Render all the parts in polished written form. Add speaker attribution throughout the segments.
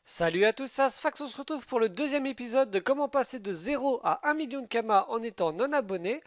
Speaker 1: Salut à tous, c'est Asfax, on se retrouve pour le deuxième épisode de comment passer de 0 à 1 million de Kama en étant non abonné.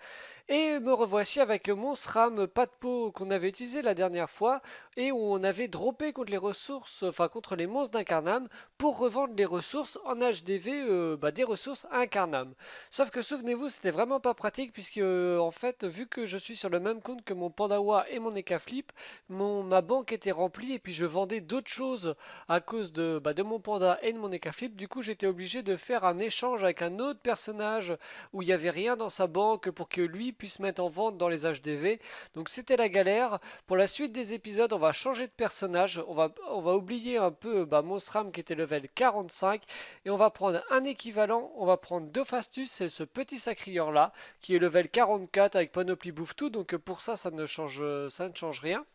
Speaker 1: Et me revoici avec mon SRAM pas de peau qu'on avait utilisé la dernière fois et où on avait droppé contre les ressources, enfin contre les monstres d'Incarnam pour revendre les ressources en HDV, des ressources à Incarnam. Sauf que souvenez-vous, c'était vraiment pas pratique puisque en fait, vu que je suis sur le même compte que mon Pandawa et mon Ekaflip, ma banque était remplie et puis je vendais d'autres choses à cause de mon panda et de mon Ekaflip. Du coup, j'étais obligé de faire un échange avec un autre personnage où il n'y avait rien dans sa banque pour que lui puisse mettre en vente dans les HDV. Donc c'était la galère. Pour la suite des épisodes, on va changer de personnage. On va oublier un peu Monsram qui était level 45 et on va prendre un équivalent. On va prendre Dofastus, c'est ce petit sacrieur là qui est level 44 avec panoplie bouffe tout. Donc pour ça, ça ne change rien.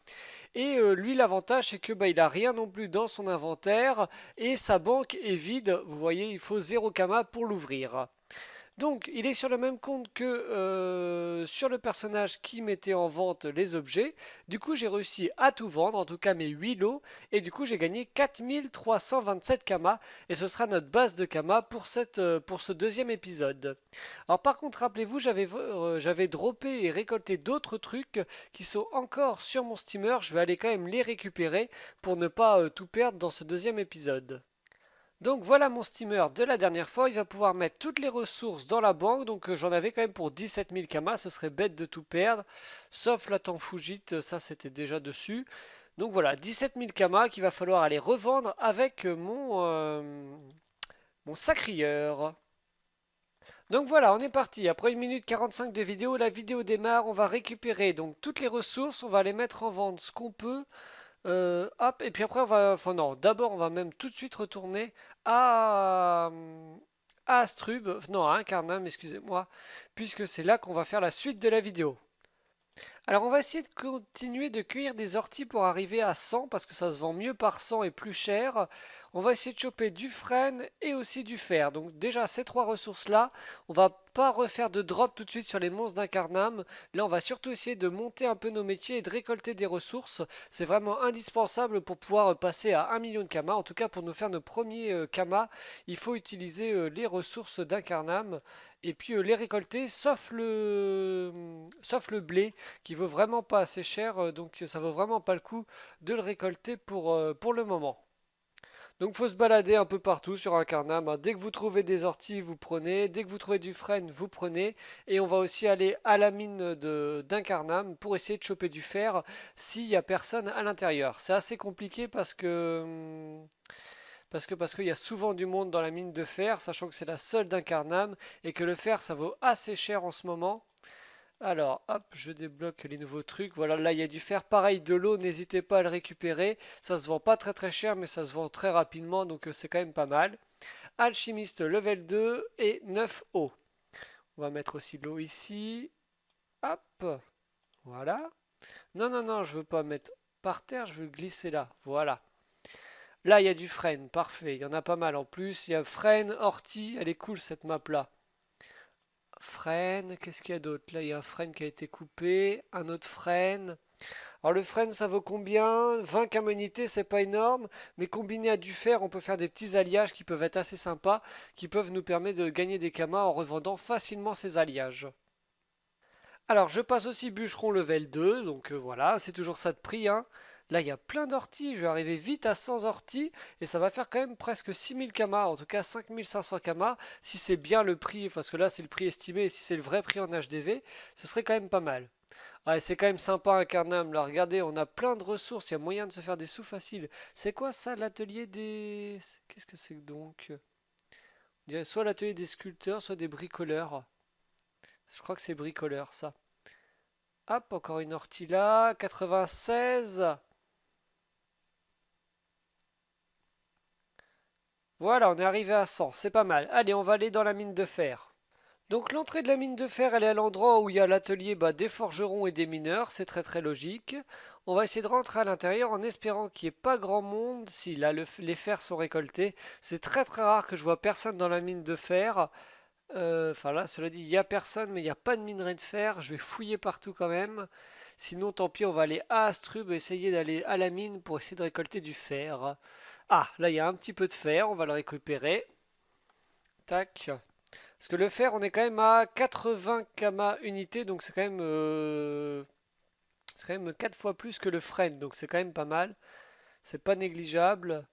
Speaker 1: Et lui, l'avantage, c'est que il a rien non plus dans son inventaire et sa banque est vide. Vous voyez, il faut 0 kama pour l'ouvrir. Donc, il est sur le même compte que sur le personnage qui mettait en vente les objets. Du coup, j'ai réussi à tout vendre, en tout cas mes 8 lots. Et du coup, j'ai gagné 4327 Kama. Et ce sera notre base de Kama pour ce deuxième épisode. Alors, par contre, rappelez-vous, j'avais droppé et récolté d'autres trucs qui sont encore sur mon steamer. Je vais aller quand même les récupérer pour ne pas tout perdre dans ce deuxième épisode. Donc voilà mon steamer de la dernière fois, il va pouvoir mettre toutes les ressources dans la banque, donc j'en avais quand même pour 17 000 Kama, ce serait bête de tout perdre, sauf la Fujit, ça c'était déjà dessus. Donc voilà, 17 000 Kama qu'il va falloir aller revendre avec mon sacrieur. Donc voilà, on est parti. Après 1 minute 45 de vidéo, la vidéo démarre. On va récupérer donc toutes les ressources. On va les mettre en vente ce qu'on peut. Hop, et puis après, on va. Enfin, non, d'abord, on va même tout de suite retourner à. À Astrub. Non, à Incarnam, excusez-moi. Puisque c'est là qu'on va faire la suite de la vidéo. Alors on va essayer de continuer de cueillir des orties pour arriver à 100 parce que ça se vend mieux par 100 et plus cher. On va essayer de choper du frêne et aussi du fer. Donc déjà ces trois ressources là, on va pas refaire de drop tout de suite sur les monstres d'Incarnam. Là on va surtout essayer de monter un peu nos métiers et de récolter des ressources. C'est vraiment indispensable pour pouvoir passer à 1 million de Kama. En tout cas pour nous faire nos premiers Kama, il faut utiliser les ressources d'Incarnam et puis les récolter sauf le blé qui vaut vraiment pas assez cher, donc ça vaut vraiment pas le coup de le récolter pour le moment. Donc faut se balader un peu partout sur un carnam, hein. Dès que vous trouvez des orties, vous prenez. Dès que vous trouvez du frêne, vous prenez. Et on va aussi aller à la mine d'un carnam pour essayer de choper du fer s'il n'y a personne à l'intérieur. C'est assez compliqué parce qu'il y a souvent du monde dans la mine de fer, sachant que c'est la seule d'un carnam et que le fer ça vaut assez cher en ce moment. Alors, hop, je débloque les nouveaux trucs. Voilà, là, il y a du fer. Pareil, de l'eau, n'hésitez pas à le récupérer. Ça se vend pas très très cher, mais ça se vend très rapidement, donc c'est quand même pas mal. Alchimiste level 2 et 9 eau. On va mettre aussi l'eau ici. Hop, voilà. Non, non, non, je veux pas mettre par terre, je veux glisser là. Voilà. Là, il y a du frêne, parfait. Il y en a pas mal en plus. Il y a frêne, ortie. Elle est cool cette map là. Frêne, qu'est-ce qu'il y a d'autre? Là, il y a un frêne qui a été coupé, un autre frêne. Alors le frêne, ça vaut combien? 20 caménités, c'est pas énorme, mais combiné à du fer, on peut faire des petits alliages qui peuvent être assez sympas, qui peuvent nous permettre de gagner des kamas en revendant facilement ces alliages. Alors je passe aussi bûcheron level 2, donc voilà, c'est toujours ça de prix, hein. Là, il y a plein d'orties, je vais arriver vite à 100 orties, et ça va faire quand même presque 6000 kamas, en tout cas 5500 kamas, si c'est bien le prix, parce que là c'est le prix estimé, et si c'est le vrai prix en HDV, ce serait quand même pas mal. Ouais, c'est quand même sympa un Carnam, là, regardez, on a plein de ressources, il y a moyen de se faire des sous faciles. C'est quoi ça, l'atelier des... Qu'est-ce que c'est donc? On dirait soit l'atelier des sculpteurs, soit des bricoleurs. Je crois que c'est bricoleur, ça. Hop, encore une ortie là, 96. Voilà, on est arrivé à 100, c'est pas mal. Allez, on va aller dans la mine de fer. Donc l'entrée de la mine de fer, elle est à l'endroit où il y a l'atelier des forgerons et des mineurs, c'est très très logique. On va essayer de rentrer à l'intérieur en espérant qu'il n'y ait pas grand monde. Si là les fers sont récoltés, c'est très très rare que je vois personne dans la mine de fer. Enfin là, cela dit, il n'y a personne, mais il n'y a pas de minerai de fer. Je vais fouiller partout quand même. Sinon, tant pis, on va aller à Astrub et essayer d'aller à la mine pour essayer de récolter du fer. Ah, là il y a un petit peu de fer, on va le récupérer. Tac. Parce que le fer, on est quand même à 80 kama unité, donc c'est quand même 4 fois plus que le frêne, donc c'est quand même pas mal. C'est pas négligeable.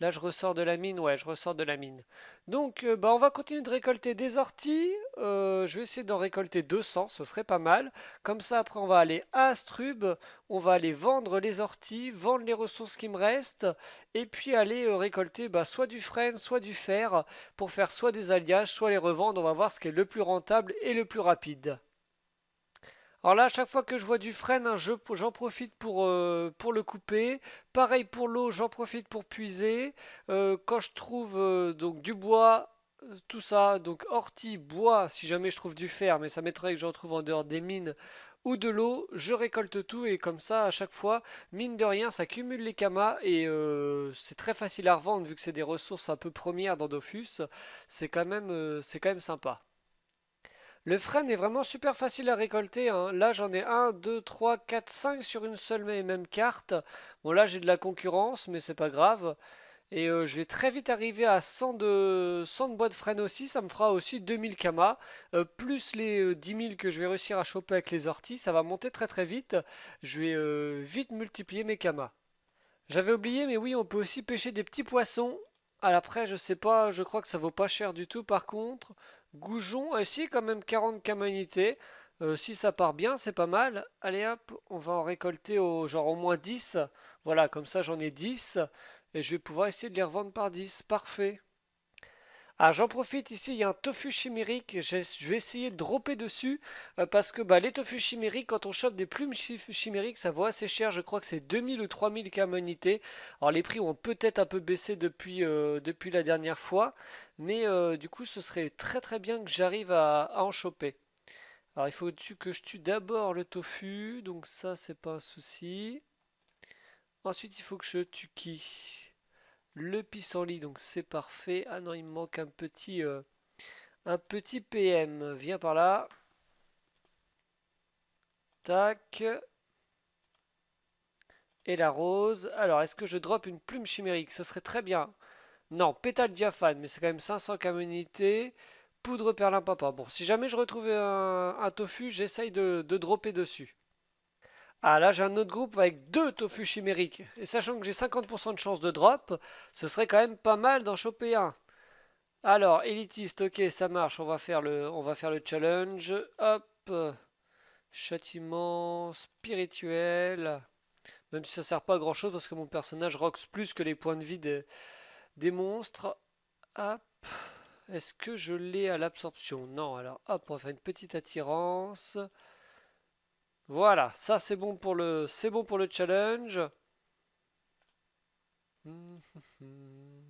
Speaker 1: Là, je ressors de la mine, ouais, je ressors de la mine. Donc, bah, on va continuer de récolter des orties. Je vais essayer d'en récolter 200, ce serait pas mal. Comme ça, après, on va aller à Astrub, on va aller vendre les orties, vendre les ressources qui me restent, et puis aller récolter bah, soit du frêne, soit du fer, pour faire soit des alliages, soit les revendre. On va voir ce qui est le plus rentable et le plus rapide. Alors là, à chaque fois que je vois du frêne, hein, j'en profite pour le couper. Pareil pour l'eau, j'en profite pour puiser. Quand je trouve donc du bois, tout ça, donc ortie, bois, si jamais je trouve du fer, mais ça m'étonnerait que j'en trouve en dehors des mines ou de l'eau, je récolte tout et comme ça, à chaque fois, mine de rien, ça cumule les kamas et c'est très facile à revendre vu que c'est des ressources un peu premières dans Dofus. C'est quand même sympa. Le frêne est vraiment super facile à récolter, hein. Là, j'en ai un, 2, 3, 4, 5 sur une seule et même carte. Bon, là, j'ai de la concurrence, mais c'est pas grave. Et je vais très vite arriver à 100 de bois de frêne aussi. Ça me fera aussi 2000 kamas. Plus les 10 000 que je vais réussir à choper avec les orties. Ça va monter très très vite. Je vais vite multiplier mes kamas. J'avais oublié, mais oui, on peut aussi pêcher des petits poissons. Alors après, je sais pas, je crois que ça vaut pas cher du tout. Par contre, goujon, si, quand même 40 camanités. Si ça part bien, c'est pas mal. Allez hop, on va en récolter genre au moins 10. Voilà, comme ça j'en ai 10. Et je vais pouvoir essayer de les revendre par 10. Parfait. Ah, j'en profite ici, il y a un tofu chimérique. Je vais essayer de dropper dessus parce que bah, les tofu chimériques, quand on chope des plumes chimériques, ça vaut assez cher. Je crois que c'est 2000 ou 3000 unité. Alors, les prix ont peut-être un peu baissé depuis la dernière fois, mais du coup, ce serait très très bien que j'arrive à en choper. Alors, il faut que je tue d'abord le tofu, donc ça, c'est pas un souci. Ensuite, il faut que je tue qui? Le pissenlit, donc c'est parfait. Ah non, il me manque un petit PM. Viens par là. Tac. Et la rose. Alors, est-ce que je drop une plume chimérique? Ce serait très bien. Non, pétale diaphane, mais c'est quand même 500 communautés. Poudre perlimpinpin. Bon, si jamais je retrouvais un tofu, j'essaye de dropper dessus. Ah là, j'ai un autre groupe avec deux tofu chimériques. Et sachant que j'ai 50% de chance de drop, ce serait quand même pas mal d'en choper un. Alors, élitiste, ok, ça marche. On va faire le challenge. Hop, châtiment spirituel. Même si ça sert pas à grand chose parce que mon personnage rocks plus que les points de vie des monstres. Hop, est-ce que je l'ai à l'absorption? Non, alors hop, on va faire une petite attirance. Voilà, ça c'est bon pour le challenge. Hum, hum, hum.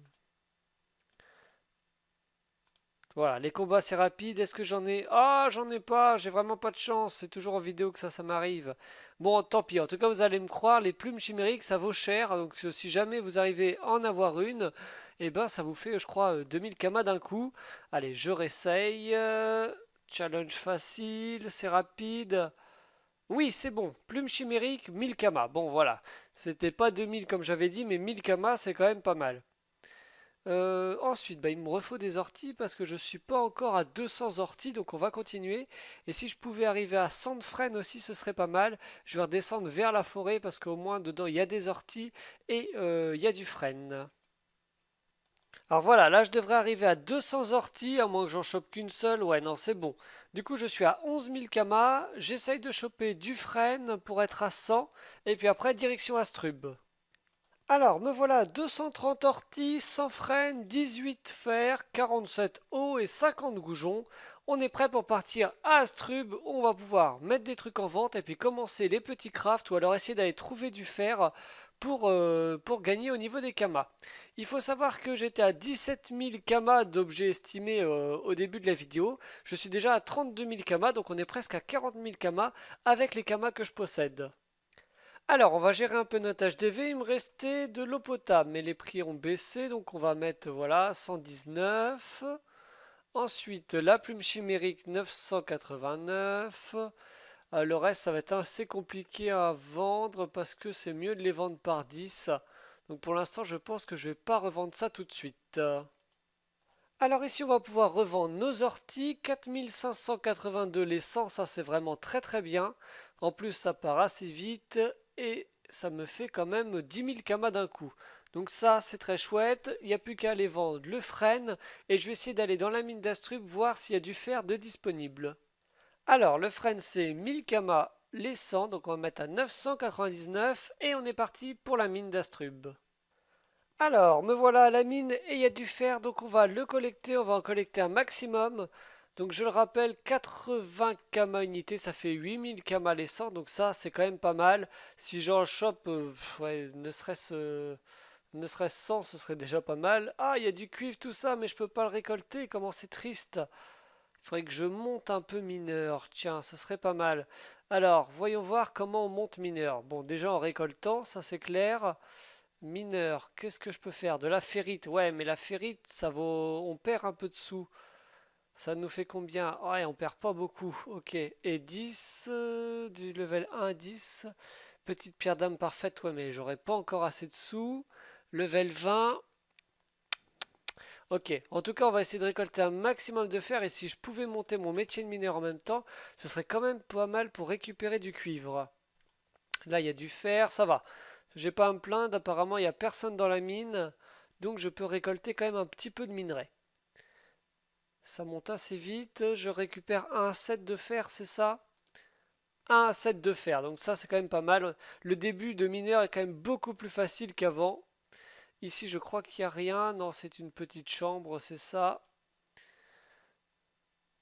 Speaker 1: Voilà, les combats c'est rapide. Est-ce que j'en ai? Ah, j'en ai pas. J'ai vraiment pas de chance. C'est toujours en vidéo que ça m'arrive. Bon, tant pis. En tout cas, vous allez me croire, les plumes chimériques, ça vaut cher. Donc, si jamais vous arrivez à en avoir une, eh ben, ça vous fait, je crois, 2000 kamas d'un coup. Allez, je réessaye. Challenge facile, c'est rapide. Oui, c'est bon. Plume chimérique, 1000 kamas. Bon, voilà. C'était pas 2000 comme j'avais dit, mais 1000 kamas, c'est quand même pas mal. Ensuite, bah, il me refaut des orties parce que je suis pas encore à 200 orties, donc on va continuer. Et si je pouvais arriver à 100 de frêne aussi, ce serait pas mal. Je vais redescendre vers la forêt parce qu'au moins dedans il y a des orties et il y a du frêne. Alors voilà, là je devrais arriver à 200 orties, à moins que j'en chope qu'une seule. Ouais, non, c'est bon. Du coup, je suis à 11 000 kamas. J'essaye de choper du frêne pour être à 100. Et puis après, direction Astrub. Alors, me voilà 230 orties, 100 frênes, 18 fer, 47 eau et 50 goujons. On est prêt pour partir à Astrub. On va pouvoir mettre des trucs en vente et puis commencer les petits crafts ou alors essayer d'aller trouver du fer pour gagner au niveau des kamas. Il faut savoir que j'étais à 17 000 kamas d'objets estimés au début de la vidéo. Je suis déjà à 32 000 kamas, donc on est presque à 40 000 kamas avec les kamas que je possède. Alors, on va gérer un peu notre HDV. Il me restait de l'eau potable, mais les prix ont baissé, donc on va mettre, voilà, 119. Ensuite, la plume chimérique, 989. Le reste, ça va être assez compliqué à vendre parce que c'est mieux de les vendre par 10. Donc pour l'instant, je pense que je vais pas revendre ça tout de suite. Alors ici, on va pouvoir revendre nos orties. 4582 les 100, ça c'est vraiment très très bien. En plus, ça part assez vite et ça me fait quand même 10 000 kamas d'un coup. Donc ça, c'est très chouette. Il n'y a plus qu'à aller vendre le frêne et je vais essayer d'aller dans la mine d'Astrup voir s'il y a du fer de disponible. Alors, le frêne, c'est 1000 kamas les 100, donc on va mettre à 999 et on est parti pour la mine d'Astrub. Alors, me voilà à la mine et il y a du fer, donc on va le collecter, on va en collecter un maximum. Donc je le rappelle, 80 kamas unités, ça fait 8000 kamas les 100, donc ça c'est quand même pas mal. Si j'en chope, ouais, ne serait-ce 100, ce serait déjà pas mal. Ah, il y a du cuivre, tout ça, mais je peux pas le récolter, comment c'est triste. Il faudrait que je monte un peu mineur, tiens, ce serait pas mal. Alors, voyons voir comment on monte mineur. Bon, déjà en récoltant, ça c'est clair. Mineur, qu'est-ce que je peux faire? De la ferrite. Ouais, mais la ferrite, ça vaut. On perd un peu de sous. Ça nous fait combien? Ouais, on perd pas beaucoup. Ok. Et 10, du level 1 à 10. Petite pierre d'âme parfaite. Ouais, mais j'aurais pas encore assez de sous. Level 20. Ok. En tout cas, on va essayer de récolter un maximum de fer. Et si je pouvais monter mon métier de mineur en même temps, ce serait quand même pas mal pour récupérer du cuivre. Là, il y a du fer. Ça va. J'ai pas à me plaindre, apparemment il n'y a personne dans la mine, donc je peux récolter quand même un petit peu de minerai. Ça monte assez vite, je récupère un set de fer, c'est ça? Un set de fer, donc ça c'est quand même pas mal. Le début de mineur est quand même beaucoup plus facile qu'avant. Ici je crois qu'il n'y a rien, non c'est une petite chambre, c'est ça.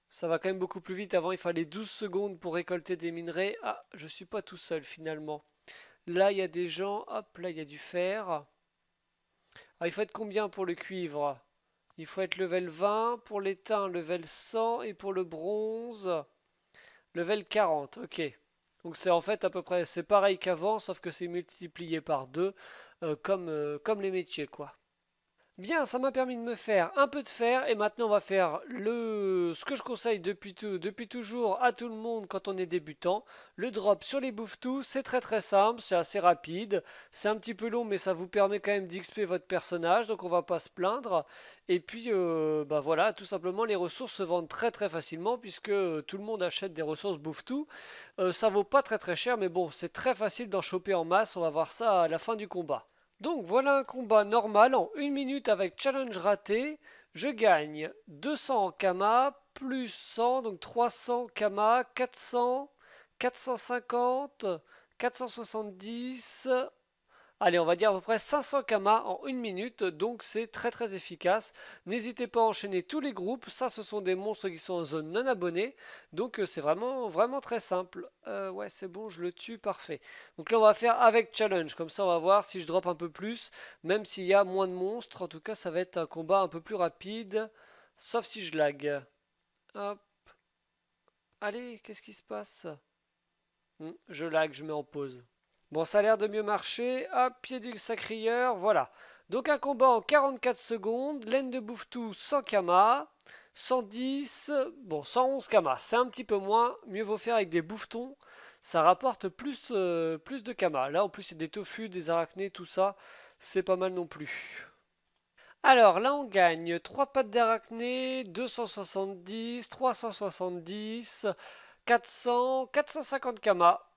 Speaker 1: Ça va quand même beaucoup plus vite, avant il fallait 12 secondes pour récolter des minerais. Ah, je suis pas tout seul finalement. Là il y a des gens, hop là il y a du fer. Ah, il faut être combien pour le cuivre? Il faut être level 20, pour l'étain level 100 et pour le bronze level 40. Ok. Donc c'est en fait à peu près c'est pareil qu'avant sauf que c'est multiplié par 2 comme les métiers quoi. Bien, ça m'a permis de me faire un peu de fer et maintenant on va faire ce que je conseille depuis toujours à tout le monde quand on est débutant. Le drop sur les bouffetous, c'est très très simple, c'est assez rapide, c'est un petit peu long mais ça vous permet quand même d'XP votre personnage donc on va pas se plaindre. Et puis bah voilà, tout simplement les ressources se vendent très très facilement puisque tout le monde achète des ressources bouffetous. Ça vaut pas très très cher mais bon c'est très facile d'en choper en masse, on va voir ça à la fin du combat. Donc voilà un combat normal en 1 minute avec challenge raté. Je gagne 200 Kama plus 100, donc 300 Kama, 400, 450, 470. Allez, on va dire à peu près 500 Kama en 1 minute, donc c'est très très efficace. N'hésitez pas à enchaîner tous les groupes, ça ce sont des monstres qui sont en zone non abonnée, donc c'est vraiment vraiment très simple. Ouais, c'est bon, je le tue, parfait. Donc là on va faire avec challenge, comme ça on va voir si je drop un peu plus, même s'il y a moins de monstres, en tout cas ça va être un combat un peu plus rapide, sauf si je lag. Hop, allez, qu'est-ce qui se passe? Je lag, je mets en pause. Bon, ça a l'air de mieux marcher. Hop, pied du sacrieur, voilà. Donc un combat en 44 secondes. Laine de bouffetou 100 kama. 110, bon 111 kama. C'est un petit peu moins. Mieux vaut faire avec des bouffetons. Ça rapporte plus de kama. Là en plus c'est des tofu, des arachnés, tout ça. C'est pas mal non plus. Alors là on gagne 3 pattes d'arachné, 270, 370, 400, 450 kama.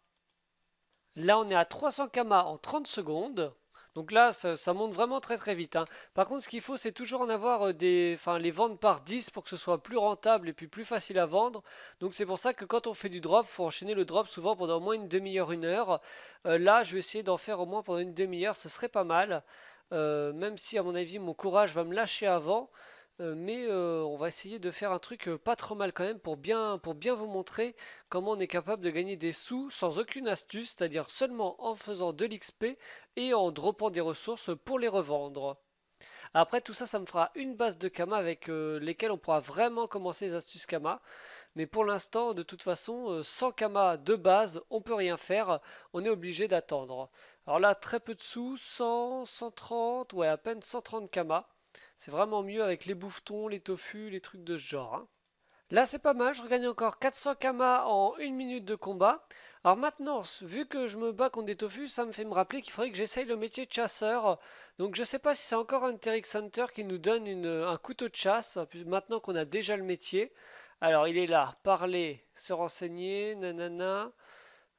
Speaker 1: Là, on est à 300 kamas en 30 secondes. Donc là, ça monte vraiment très très vite, hein. Par contre, ce qu'il faut, c'est toujours en avoir enfin, les vendre par 10 pour que ce soit plus rentable et puis plus facile à vendre. Donc c'est pour ça que quand on fait du drop, faut enchaîner le drop souvent pendant au moins une demi-heure, 1 heure. Là, je vais essayer d'en faire au moins pendant une demi-heure, ce serait pas mal. Même si à mon avis, mon courage va me lâcher avant. Mais on va essayer de faire un truc pas trop mal quand même pour bien vous montrer comment on est capable de gagner des sous sans aucune astuce, c'est-à-dire seulement en faisant de l'XP et en dropant des ressources pour les revendre. Après tout ça, ça me fera une base de Kama avec lesquelles on pourra vraiment commencer les astuces Kama. Mais pour l'instant, de toute façon, sans Kama de base, on peut rien faire, on est obligé d'attendre. Alors là, très peu de sous, 100, 130, ouais, à peine 130 Kama. C'est vraiment mieux avec les bouffetons, les tofu, les trucs de ce genre, hein. Là, c'est pas mal, je regagne encore 400 Kama en 1 minute de combat. Alors maintenant, vu que je me bats contre des tofu, ça me fait me rappeler qu'il faudrait que j'essaye le métier de chasseur. Donc je sais pas si c'est encore un Terix Hunter qui nous donne un couteau de chasse, maintenant qu'on a déjà le métier. Alors il est là, parler, se renseigner, nanana.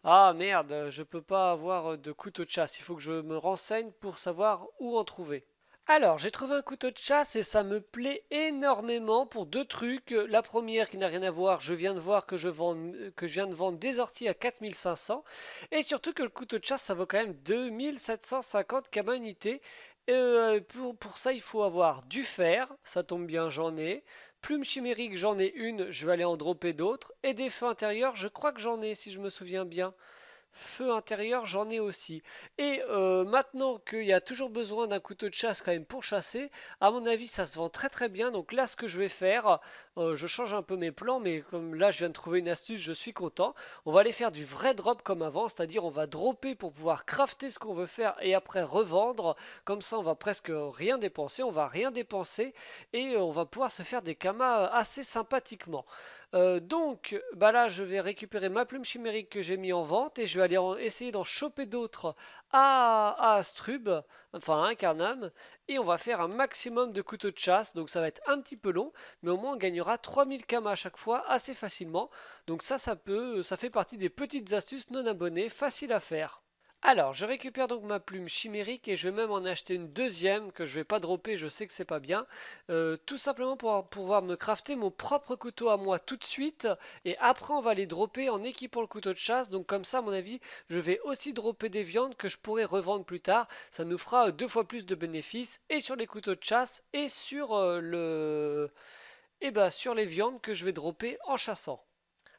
Speaker 1: Ah merde, je peux pas avoir de couteau de chasse, il faut que je me renseigne pour savoir où en trouver. Alors, j'ai trouvé un couteau de chasse et ça me plaît énormément pour deux trucs. La première qui n'a rien à voir, je viens de voir que je viens de vendre des orties à 4500. Et surtout que le couteau de chasse, ça vaut quand même 2750 kamanités. Pour ça, il faut avoir du fer, ça tombe bien, j'en ai. Plume chimérique, j'en ai une, je vais aller en dropper d'autres. Et des feux intérieurs, je crois que j'en ai, si je me souviens bien. Feu intérieur, j'en ai aussi. Et maintenant qu'il y a toujours besoin d'un couteau de chasse quand même pour chasser, à mon avis ça se vend très très bien. Donc là ce que je vais faire, je change un peu mes plans, mais comme là je viens de trouver une astuce, je suis content. On va aller faire du vrai drop comme avant, c'est-à-dire on va dropper pour pouvoir crafter ce qu'on veut faire et après revendre. Comme ça on va presque rien dépenser, on va rien dépenser et on va pouvoir se faire des kamas assez sympathiquement. Donc, bah là, je vais récupérer ma plume chimérique que j'ai mis en vente et je vais aller essayer d'en choper d'autres à Astrub, enfin à Incarnam, et on va faire un maximum de couteaux de chasse. Donc, ça va être un petit peu long, mais au moins on gagnera 3000 kamas à chaque fois assez facilement. Donc, ça fait partie des petites astuces non abonnées, faciles à faire. Alors, je récupère donc ma plume chimérique et je vais même en acheter une deuxième que je vais pas dropper, je sais que c'est pas bien. Tout simplement pour pouvoir me crafter mon propre couteau à moi tout de suite. Et après, on va les dropper en équipant le couteau de chasse. Donc comme ça, à mon avis, je vais aussi dropper des viandes que je pourrai revendre plus tard. Ça nous fera deux fois plus de bénéfices et sur les couteaux de chasse et sur sur les viandes que je vais dropper en chassant.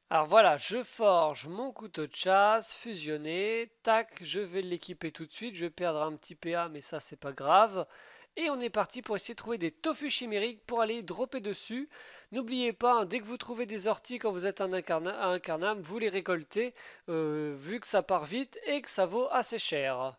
Speaker 1: Alors voilà, je forge mon couteau de chasse fusionné. Tac, je vais l'équiper tout de suite. Je vais perdre un petit PA, mais ça c'est pas grave. Et on est parti pour essayer de trouver des tofu chimériques pour aller dropper dessus. N'oubliez pas, hein, dès que vous trouvez des orties quand vous êtes à Incarnam, vous les récoltez, vu que ça part vite et que ça vaut assez cher.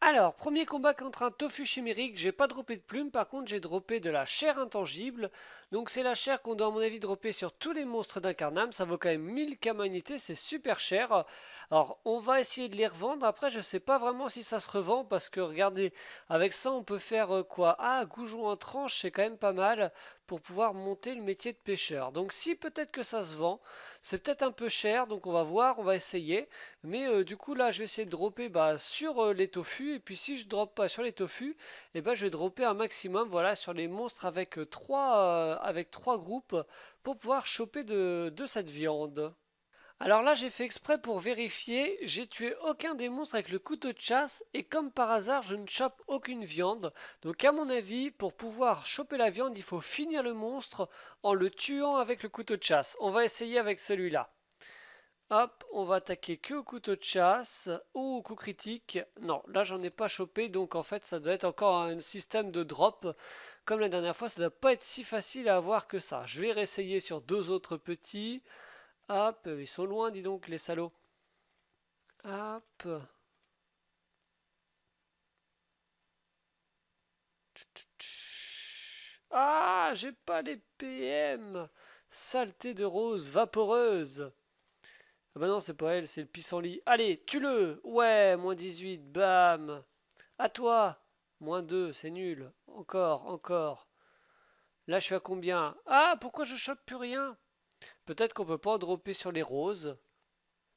Speaker 1: Alors, premier combat contre un tofu chimérique, j'ai pas droppé de plume, par contre j'ai droppé de la chair intangible. Donc c'est la chair qu'on doit à mon avis dropper sur tous les monstres d'Incarnam, ça vaut quand même 1000 kamanités, c'est super cher. Alors on va essayer de les revendre, après je sais pas vraiment si ça se revend, parce que regardez, avec ça on peut faire quoi? Ah, goujon en tranche, c'est quand même pas mal pour pouvoir monter le métier de pêcheur. Donc si peut-être que ça se vend, c'est peut-être un peu cher, donc on va voir, on va essayer. Mais du coup là je vais essayer de dropper sur les tofu et puis si je drop pas sur les tofu, je vais dropper un maximum voilà sur les monstres avec trois groupes pour pouvoir choper de cette viande. Alors là j'ai fait exprès pour vérifier, j'ai tué aucun des monstres avec le couteau de chasse et comme par hasard je ne chope aucune viande. Donc à mon avis pour pouvoir choper la viande il faut finir le monstre en le tuant avec le couteau de chasse. On va essayer avec celui-là. Hop, on va attaquer que au couteau de chasse ou au coup critique. Non, là j'en ai pas chopé, donc en fait ça doit être encore un système de drop. Comme la dernière fois, ça doit pas être si facile à avoir que ça. Je vais réessayer sur deux autres petits. Hop, ils sont loin, dis donc, les salauds. Hop. Ah, j'ai pas les PM. Saleté de rose vaporeuse. Ah bah non, c'est pas elle, c'est le pissenlit. Allez, tue-le! Ouais, -18, bam! À toi! -2, c'est nul. Encore, encore. Là, je suis à combien? Ah, pourquoi je chope plus rien? Peut-être qu'on peut pas en dropper sur les roses.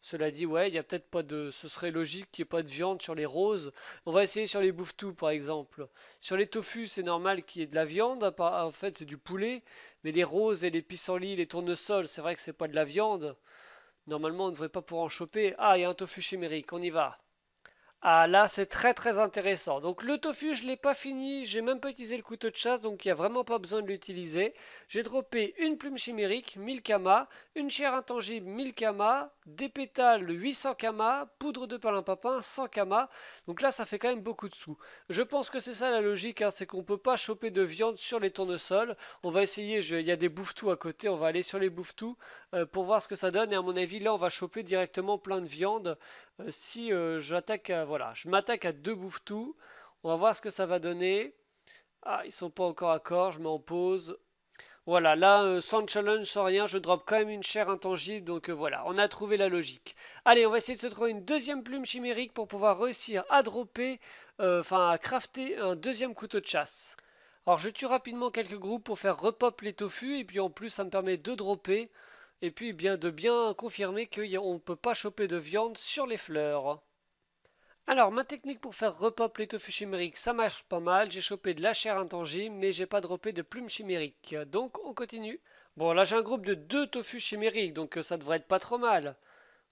Speaker 1: Cela dit, ouais, il y a peut-être pas de. Ce serait logique qu'il n'y ait pas de viande sur les roses. On va essayer sur les bouffetous, par exemple. Sur les tofu, c'est normal qu'il y ait de la viande. En fait, c'est du poulet. Mais les roses et les pissenlits, les tournesols, c'est vrai que c'est pas de la viande. Normalement, on ne devrait pas pouvoir en choper. Ah, il y a un tofu chimérique, on y va. Ah là c'est très très intéressant. Donc le tofu je l'ai pas fini, j'ai même pas utilisé le couteau de chasse donc il n'y a vraiment pas besoin de l'utiliser. J'ai droppé une plume chimérique 1000 kamas, une chair intangible 1000 kamas, des pétales 800 kamas, poudre de palimpapin 100 kamas. Donc là ça fait quand même beaucoup de sous. Je pense que c'est ça la logique, hein, c'est qu'on peut pas choper de viande sur les tournesols. On va essayer, il y a des bouffetous à côté, on va aller sur les bouffetous pour voir ce que ça donne et à mon avis là on va choper directement plein de viande si voilà, je m'attaque à deux bouffetous, on va voir ce que ça va donner. Ah, ils sont pas encore à corps, je mets en pause. Voilà, là, sans challenge, sans rien, je drop quand même une chair intangible, donc voilà, on a trouvé la logique. Allez, on va essayer de se trouver une deuxième plume chimérique pour pouvoir réussir à dropper, enfin à crafter un deuxième couteau de chasse. Alors je tue rapidement quelques groupes pour faire repop les tofu, et puis en plus ça me permet de dropper, et puis bien de bien confirmer qu'on ne peut pas choper de viande sur les fleurs. Alors, ma technique pour faire repop les tofu chimériques, ça marche pas mal. J'ai chopé de la chair intangible, mais j'ai pas droppé de plumes chimériques. Donc, on continue. Bon, là, j'ai un groupe de 2 tofu chimériques, donc ça devrait être pas trop mal.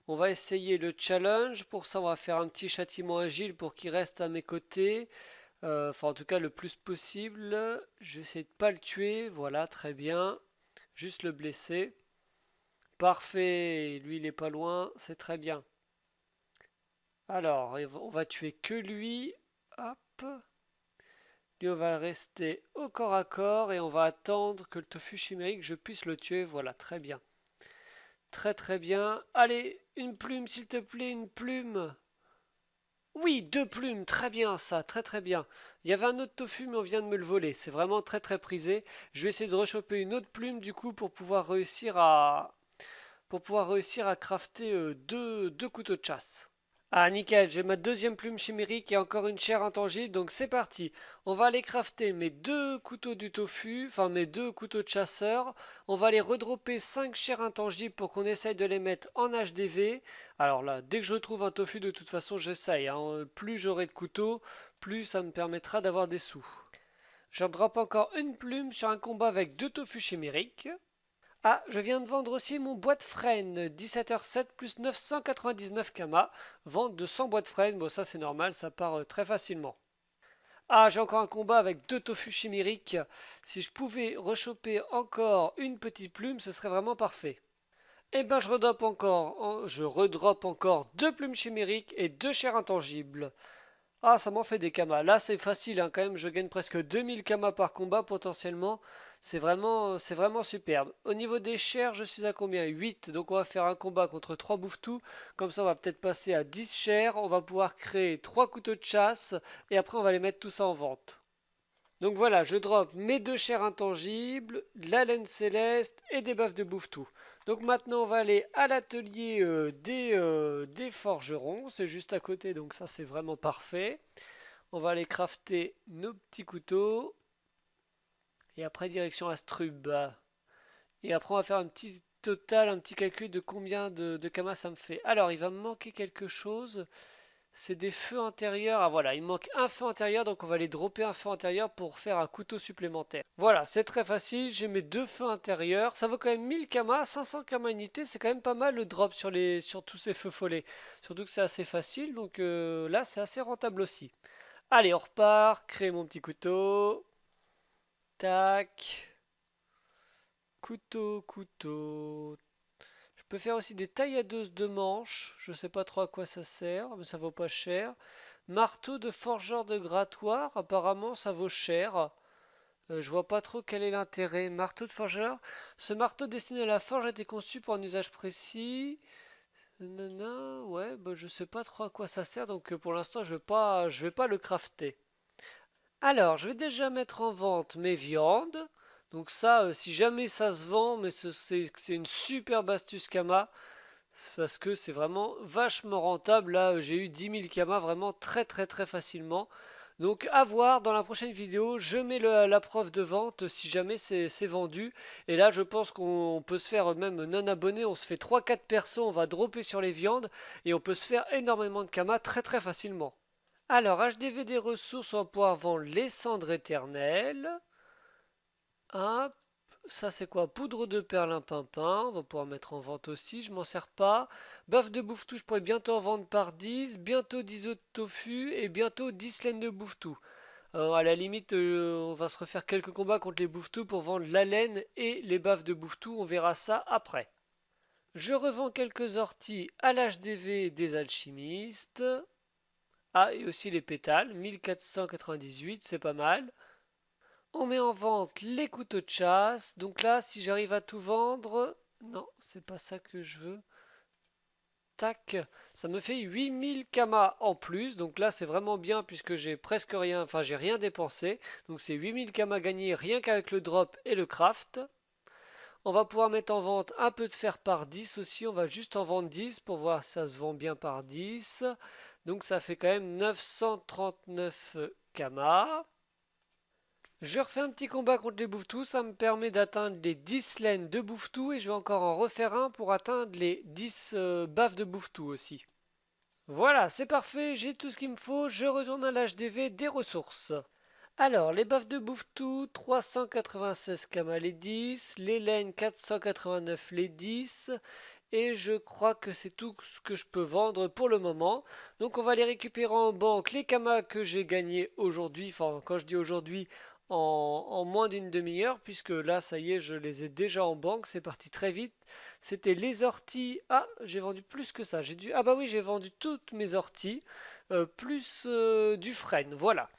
Speaker 1: On va essayer le challenge. Pour ça, on va faire un petit châtiment agile pour qu'il reste à mes côtés. Enfin, en tout cas, le plus possible. Je vais essayer de pas le tuer. Voilà, très bien. Juste le blesser. Parfait. Lui, il est pas loin. C'est très bien. Alors, on va tuer que lui. Hop. Lui, on va rester au corps à corps et on va attendre que le tofu chimérique, je puisse le tuer. Voilà, très bien. Très très bien. Allez, une plume, s'il te plaît, une plume. Oui, 2 plumes, très bien ça, très très bien. Il y avait un autre tofu, mais on vient de me le voler. C'est vraiment très très prisé. Je vais essayer de rechoper une autre plume du coup pour pouvoir réussir à crafter deux couteaux de chasse. Ah nickel, j'ai ma deuxième plume chimérique et encore une chair intangible, donc c'est parti. On va aller crafter mes 2 couteaux du tofu, enfin mes 2 couteaux de chasseur. On va aller redropper 5 chairs intangibles pour qu'on essaye de les mettre en HDV. Alors là, dès que je trouve un tofu, de toute façon j'essaye, hein. Plus j'aurai de couteaux, plus ça me permettra d'avoir des sous. Je drop encore une plume sur un combat avec 2 tofu chimériques. Ah, je viens de vendre aussi mon bois de frêne, 17h07 plus 999 kama. Vente de 100 bois de frêne, bon ça c'est normal, ça part très facilement. Ah, j'ai encore un combat avec 2 tofu chimériques. Si je pouvais rechoper encore une petite plume, ce serait vraiment parfait. Eh ben je redroppe encore 2 plumes chimériques et 2 chairs intangibles. Ah, ça m'en fait des kamas. Là, c'est facile, hein, quand même. Je gagne presque 2000 kamas par combat potentiellement. C'est vraiment superbe. Au niveau des chairs, je suis à combien? 8. Donc, on va faire un combat contre 3 bouffetous. Comme ça, on va peut-être passer à 10 chairs. On va pouvoir créer 3 couteaux de chasse. Et après, on va les mettre tout ça en vente. Donc voilà, je drop mes 2 chairs intangibles, de la laine céleste et des baffes de bouffe-tout. Donc maintenant on va aller à l'atelier des forgerons, c'est juste à côté donc ça c'est vraiment parfait. On va aller crafter nos petits couteaux et après direction Astrub. Et après on va faire un petit total, un petit calcul de combien de kamas ça me fait. Alors il va me manquer quelque chose. C'est des feux intérieurs. Ah voilà, il manque un feu intérieur, donc on va aller dropper un feu intérieur pour faire un couteau supplémentaire. Voilà, c'est très facile. J'ai mes 2 feux intérieurs. Ça vaut quand même 1000 kamas, 500 kamas unité. C'est quand même pas mal le drop sur tous ces feux follets. Surtout que c'est assez facile, donc là c'est assez rentable aussi. Allez, on repart. Créer mon petit couteau. Tac. Couteau, couteau. Je peux faire aussi des tailladeuses de manches. Je sais pas trop à quoi ça sert, mais ça vaut pas cher. Marteau de forgeur de grattoir, apparemment ça vaut cher. Je vois pas trop quel est l'intérêt. Marteau de forgeur. Ce marteau destiné à la forge a été conçu pour un usage précis. Nanana, ouais, bah, je sais pas trop à quoi ça sert, donc pour l'instant je vais pas le crafter. Alors, je vais déjà mettre en vente mes viandes. Donc ça, si jamais ça se vend, mais c'est une superbe astuce Kama. C'est parce que c'est vraiment vachement rentable. Là, j'ai eu 10 000 kamas vraiment très très très facilement. Donc à voir dans la prochaine vidéo, je mets la preuve de vente si jamais c'est vendu. Et là, je pense qu'on peut se faire même non abonné. On se fait 3 4 persos, on va dropper sur les viandes et on peut se faire énormément de kamas très très facilement. Alors, HDV des ressources, on va pouvoir vendre les cendres éternelles. Hop. Ça c'est quoi? Poudre de perlimpinpin, on va pouvoir mettre en vente aussi, je m'en sers pas. Bœuf de bouffe-tout, je pourrais bientôt en vendre par 10, bientôt 10 œufs de tofu et bientôt 10 laines de bouffe-tout. À la limite, on va se refaire quelques combats contre les bouffe-tout pour vendre la laine et les baffes de bouffe-tout, on verra ça après. Je revends quelques orties à l'HDV des alchimistes. Ah, et aussi les pétales, 1498, c'est pas mal. On met en vente les couteaux de chasse. Donc là, si j'arrive à tout vendre... Non, c'est pas ça que je veux. Tac, ça me fait 8000 kamas en plus. Donc là, c'est vraiment bien puisque j'ai presque rien, enfin j'ai rien dépensé. Donc c'est 8000 kamas gagnés rien qu'avec le drop et le craft. On va pouvoir mettre en vente un peu de fer par 10 aussi. On va juste en vendre 10 pour voir si ça se vend bien par 10. Donc ça fait quand même 939 kamas. Je refais un petit combat contre les bouffetous, ça me permet d'atteindre les 10 laines de bouffetous et je vais encore en refaire un pour atteindre les 10 baffes de bouffetous aussi. Voilà, c'est parfait, j'ai tout ce qu'il me faut, je retourne à l'HDV des ressources. Alors, les baffes de bouffetou, 396 kamas les 10, les laines 489 les 10, et je crois que c'est tout ce que je peux vendre pour le moment. Donc on va les récupérer en banque, les kamas que j'ai gagnés aujourd'hui, enfin quand je dis aujourd'hui, en moins d'une demi-heure, puisque là ça y est, je les ai déjà en banque, c'est parti très vite. C'était les orties. Ah, j'ai vendu plus que ça. Ah bah oui, j'ai vendu toutes mes orties, plus du frêne, voilà.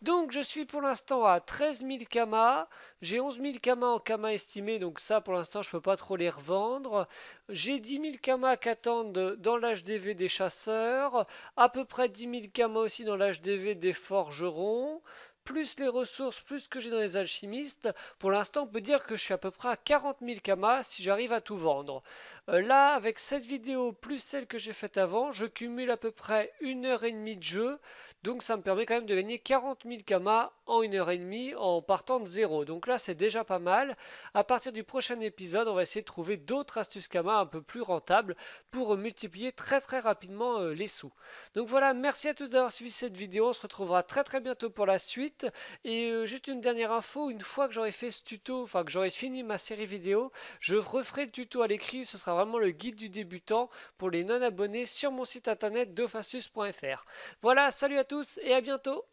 Speaker 1: Donc je suis pour l'instant à 13 000 kamas, j'ai 11 000 kamas en kamas estimés, donc ça pour l'instant je peux pas trop les revendre. J'ai 10 000 kamas qui attendent dans l'HDV des chasseurs, à peu près 10 000 kamas aussi dans l'HDV des forgerons, plus les ressources, plus ce que j'ai dans les alchimistes. Pour l'instant on peut dire que je suis à peu près à 40 000 kamas si j'arrive à tout vendre. Là avec cette vidéo plus celle que j'ai faite avant, je cumule à peu près 1 heure et demie de jeu. Donc ça me permet quand même de gagner 40 000 kamas en 1 heure et demie en partant de zéro. Donc là c'est déjà pas mal. À partir du prochain épisode, on va essayer de trouver d'autres astuces kamas un peu plus rentables pour multiplier très rapidement les sous. Donc voilà, merci à tous d'avoir suivi cette vidéo. On se retrouvera très bientôt pour la suite. Et juste une dernière info, une fois que j'aurai fait ce tuto, enfin que j'aurai fini ma série vidéo, je referai le tuto à l'écrit. Ce sera vraiment le guide du débutant pour les non abonnés sur mon site internet dofastus.fr. Voilà, salut à tous et à bientôt.